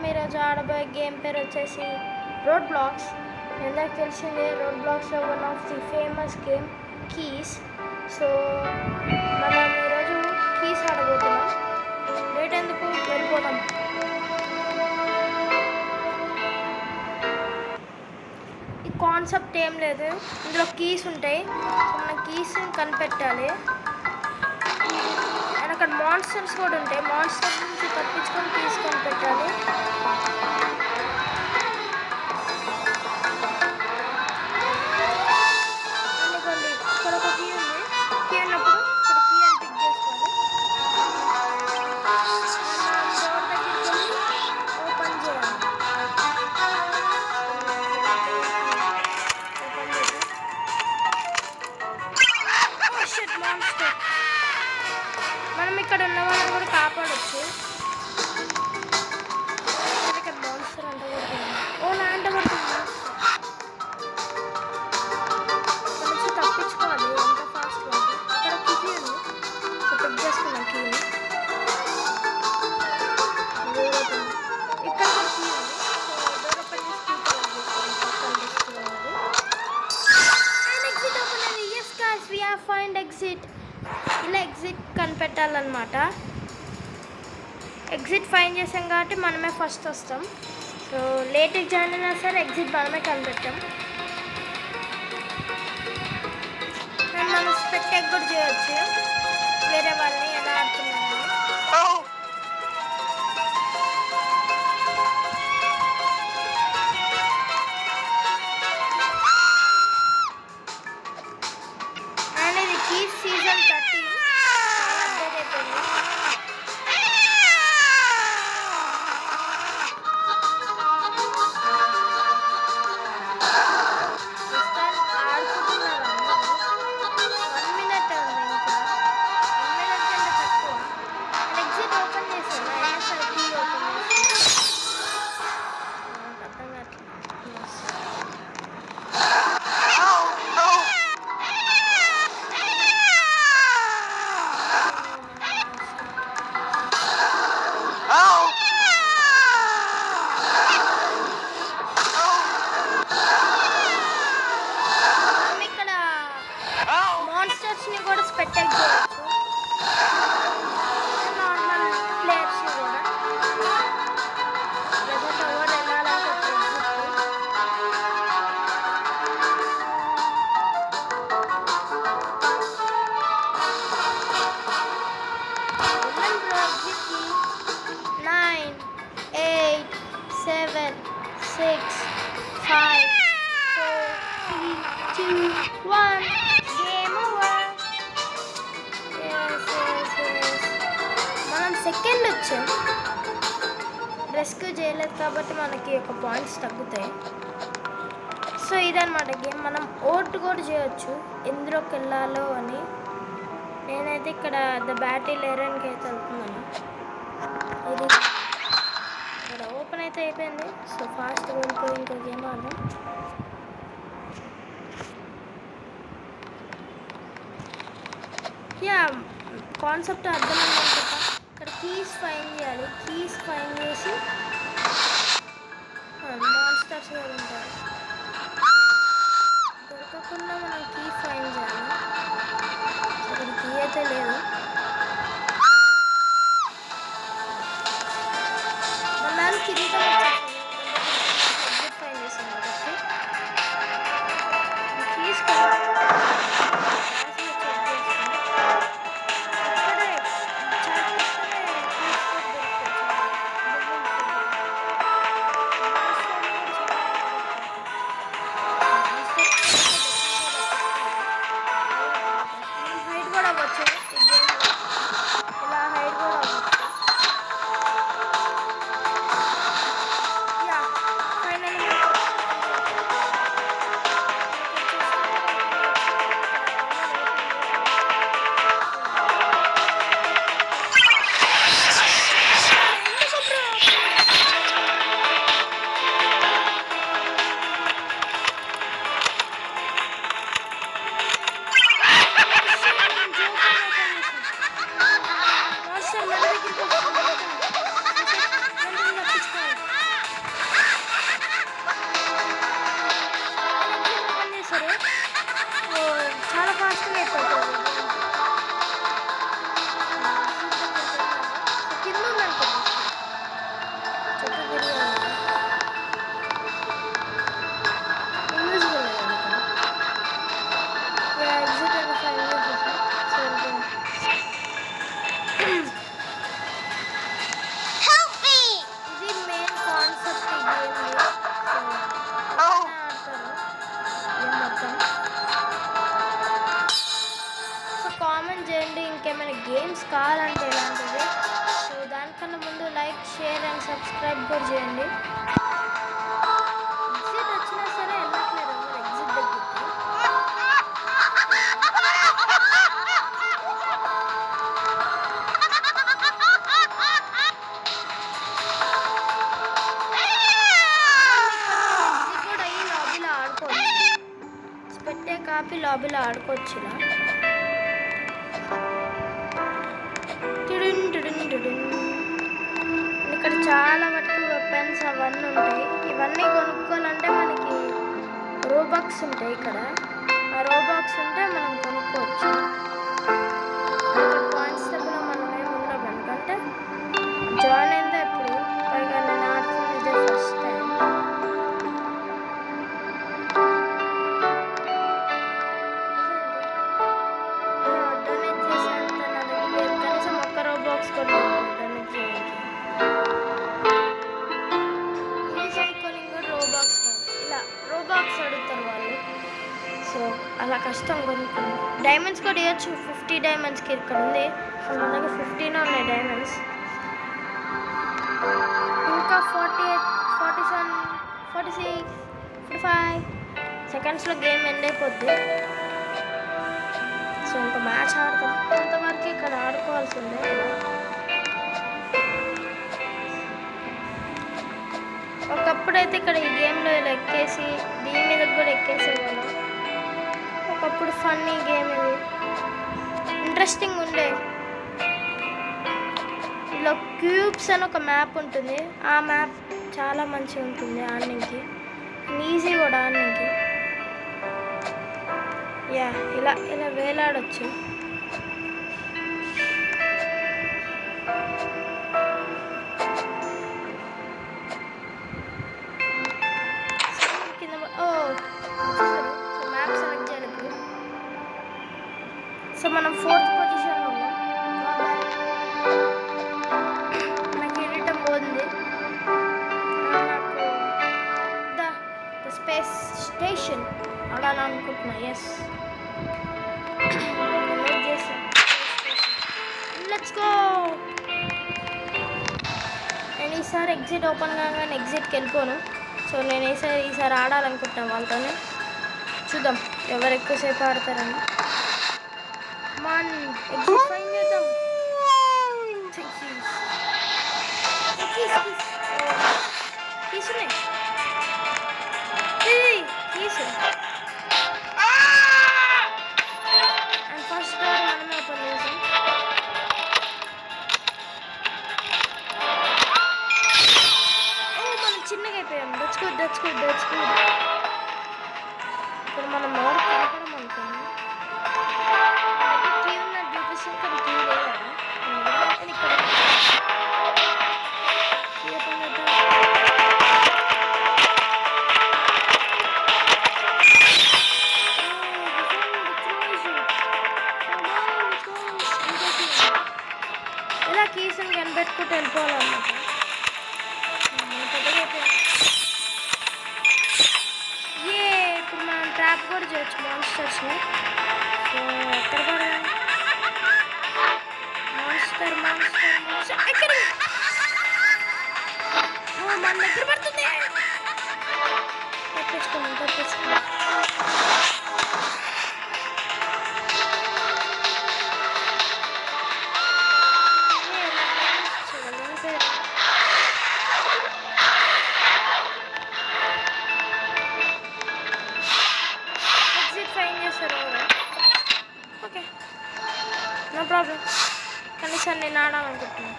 ఈరోజు ఆడబోయే గేమ్ పేరు వచ్చేసి రోడ్ బ్లాక్స్. అందరికి తెలిసిందే రోడ్ బ్లాక్స్లో one of the famous game keys. So మనం ఈరోజు కీస్ ఆడబోతున్నాం. లేట్ ఎందుకు వెళ్ళిపోదాం. ఈ కాన్సెప్ట్ ఏం లేదు, ఇందులో కీస్ ఉంటాయి. మన కీస్ కనిపెట్టాలి. అండ్ అక్కడ మాన్స్టర్స్ కూడా ఉంటాయి. మాన్స్టర్స్ నుంచి తప్పించుకొని తీసుకొని పెట్టాలి. అనుకోండి ఇక్కడ ఒక కీ ఉంది. కీ ఉన్నప్పుడు ఇక్కడ కీ అని పిక్ చేసుకోవాలి. డోర్ దగ్గరికి వెళ్ళి ఓపెన్ చేయాలి. ఓపెన్ చేసి మాన్స్టర్ మనం ఇక్కడ ఉన్న వాళ్ళని కూడా కాపాడచ్చు. ఇక్కడ మాన్స్టర్ అంటబడుతుంది. ఓ నా అంటబడుతుంది. ఇక్కడ నుంచి తప్పించుకోవాలి ఎంత ఫాస్ట్గా. అక్కడ కీ ఉంది. సో పిక్ చేసుకున్నాం కీని. Door open. ఇక్కడ కూడా కీ ఉంది. సో డోర్ ఓపెన్ చేసి అండ్ ఎగ్జిట్ ఓపెన్ అయింది. Yes guys, we have find exit. ఇలా ఎగ్జిట్ కనిపెట్టాలన్నమాట. ఎగ్జిట్ ఫైండ్ చేసాం కాబట్టి మనమే ఫస్ట్ వస్తాం. సో లేట్గా జాయిన్ అయినా సరే ఎగ్జిట్ మనమే కనిపెట్టాం. అండ్ మనం స్పెక్టేట్ కూడా చేయవచ్చు వేరే వాళ్ళని ఎలా ఆడుతున్నామని. అండ్ ఇది కీస్ సీజన్ 30 చాలా అప్డేట్ అయిపోయింది. ఆడుకుంటున్నారు అందరూ. 1 minute ఉంది ఇంకా. 1 minute కంటే తక్కువ. అండ్ ఎగ్జిట్ ఓపెన్ చేశాను. అయినా సరే కీ ఓపెన్ చేశాను. నాకు అర్థం కావట్లేదు. మనం ఇక్కడ మాన్స్టర్స్ని కూడా స్పెక్టేట్ చేయవచ్చు. నార్మల్ ప్లేయర్స్ని కూడా. ప్రజెంట్ ఎవరు వెళ్ళాలంటే ఎగ్జిట్కి 9, 8, 7, 6, 5, 4, 3, 2, 1. Game over. మనం సెకండ్ వచ్చాం. రెస్క్యూ చేయలేదు కాబట్టి మనకి ఒక పాయింట్స్ తగ్గుతాయి. సో ఇదన్నమాట గేమ్. మనం ఓట్ కూడా చేయొచ్చు ఎందులోకి వెళ్ళాలో అని. నేనైతే ఇక్కడ ద బ్యాటిల్ ఏరియాకి అయితే వెళ్తున్నాను. ఇది ఇక్కడ ఓపెన్ అయితే అయిపోయింది. సో ఫాస్ట్గా వెళ్ళిపోయి ఇంకో గేమ్ ఆడదాం. యా కాన్సెప్ట్ అర్థమైంది అనుకుంటా. ఇక్కడ కీస్ ఫైండ్ చేయాలి. కీస్ ఫైండ్ చేసి మాన్స్టర్స్ కూడా ఉంటారు. దొరకకుండా మనం కీ ఫైండ్ చేయాలి. ఇక్కడ కీ అయితే లేదు. మన కిరీటం ఎగ్జిట్ ఫైండ్ చేసాం కాబట్టి కీస్ హైట్ కూడా అవ్వచ్చు. ఇలా హైట్ కూడా అవ్వచ్చు. యా ఫైనల్లీ చేయండి. ఇంకేమైనా గేమ్స్ కావాలంటే ఇలాంటివి. సో దానికన్నా ముందు లైక్, షేర్ అండ్ సబ్స్క్రైబ్ కూడా చేయండి. ఎగ్జిట్ వచ్చినా సరే వెళ్ళట్లేదు ఎవరు ఎగ్జిట్ దగ్గరికి. కాపీ లాబీలో ఆడుకోవచ్చు ఇలా. ఇక్కడ చాలా మటుకు వెపన్స్ అవన్నీ ఉంటాయి. ఇవన్నీ కొనుక్కోవాలంటే మనకి రోబాక్స్ ఉంటాయి ఇక్కడ. ఆ రోబాక్స్ ఉంటే మనం కొనుక్కోవచ్చు. కానిస్టేబుల్ మనం ఏమి ఉండవు ఎందుకంటే జాయిన్ అయిందే ఎప్పుడు. పైగా నేను ఆడుతుంది ఇదే ఫస్ట్ టైం. అలా కష్టం కొనుక్కుంది. డైమండ్స్ కూడా ఇవ్వచ్చు. 50 డైమండ్స్కి ఇక్కడ ఉంది. మన దగ్గర 15 ఉన్నాయి డైమండ్స్. ఇంకా 48, 47, 46, 45 సెకండ్స్లో గేమ్ ఎండ్ అయిపోద్ది. సో ఇంకా మ్యాచ్ ఆడతాం. అంతవరకు ఇక్కడ ఆడుకోవాల్సిందే. ఒకప్పుడైతే ఇక్కడ ఈ గేమ్లో ఇలా ఎక్కేసి దీని మీద కూడా ఎక్కేసేవాళ్ళం. ఒకప్పుడు ఫన్నీ గేమ్ ఇది, ఇంట్రెస్టింగ్ ఉండే. ఇలా క్యూబ్స్ అని ఒక మ్యాప్ ఉంటుంది. ఆ మ్యాప్ చాలా మంచిగా ఉంటుంది ఆడడానికి, ఈజీ కూడా ఆడడానికి. యా ఇలా ఇలా వేలాడొచ్చు. కింద మ్యాప్ సెలెక్ట్ చేయాలి ఇప్పుడు. సో మనం 4th పొజిషన్లో ఉన్నాం. నాకు కిరీటం పోతుంది. నాకు ద స్పేస్ స్టేషన్ ఆడాలనుకుంటున్నా. Yes let's go. నేను ఈసారి ఎగ్జిట్ ఓపెన్ కాగానే ఎగ్జిట్కి వెళ్ళిపోను. సో నేను ఈసారి ఆడాలనుకుంటున్నాను వాళ్ళతోనే. చూద్దాం ఎవరు ఎక్కువసేపు ఆడతారని. మన ఎగ్జిట్ ఫైన్ చేద్దాం. తీసున్నాయి అండ్ ఫస్ట్ డోర్ మనమే ఓపెన్ చేసాం. మనం చిన్నగా అయిపోయాం. That's good. ఇప్పుడు మనం మోడ్ కనపడం అనుకోండి. కీ ఉన్నది చూపిస్తుంది కానీ కీ లేదా ఇక్కడ కీ ఓపెన్ చేద్దాం. ఇలా కీస్ని కనిపెట్టుకుంటూ వెళ్ళిపోవాలన్నమాట. ఇప్పుడు మనం ట్రాప్ కూడా చేయొచ్చు మాన్స్టర్స్ని. సో ఎక్కడ కూడా మాన్స్టర్ ఎక్కడ మన దగ్గర పడుతుంది. తప్పించుకున్నాం. Okay no problem. కనీసం నేను ఆడాలనుకుంటున్నాను.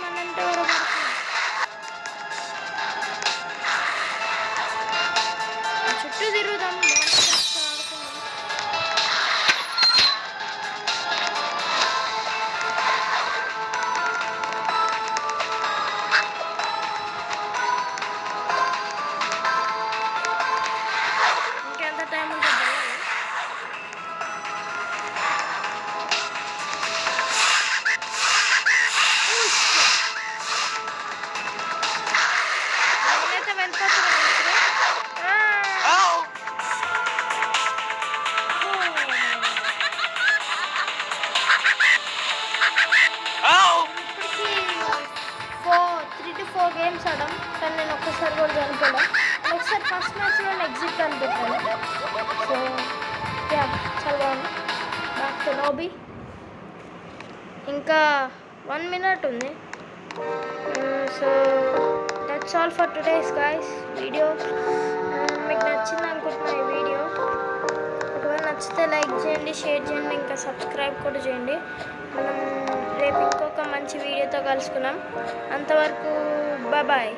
మనంటే ఎవరో చుట్టూ తిరుగుదాం. లాబీ. ఇంకా 1 minute ఉంది. So that's all for today's guys video. మీకు నచ్చింది అనుకుంటున్నా ఈ వీడియో. ఒకవేళ నచ్చితే లైక్ చేయండి, షేర్ చేయండి, ఇంకా సబ్స్క్రైబ్ కూడా చేయండి. మనం రేపు ఇంకొక మంచి వీడియోతో కలుసుకున్నాం. అంతవరకు బాయ్.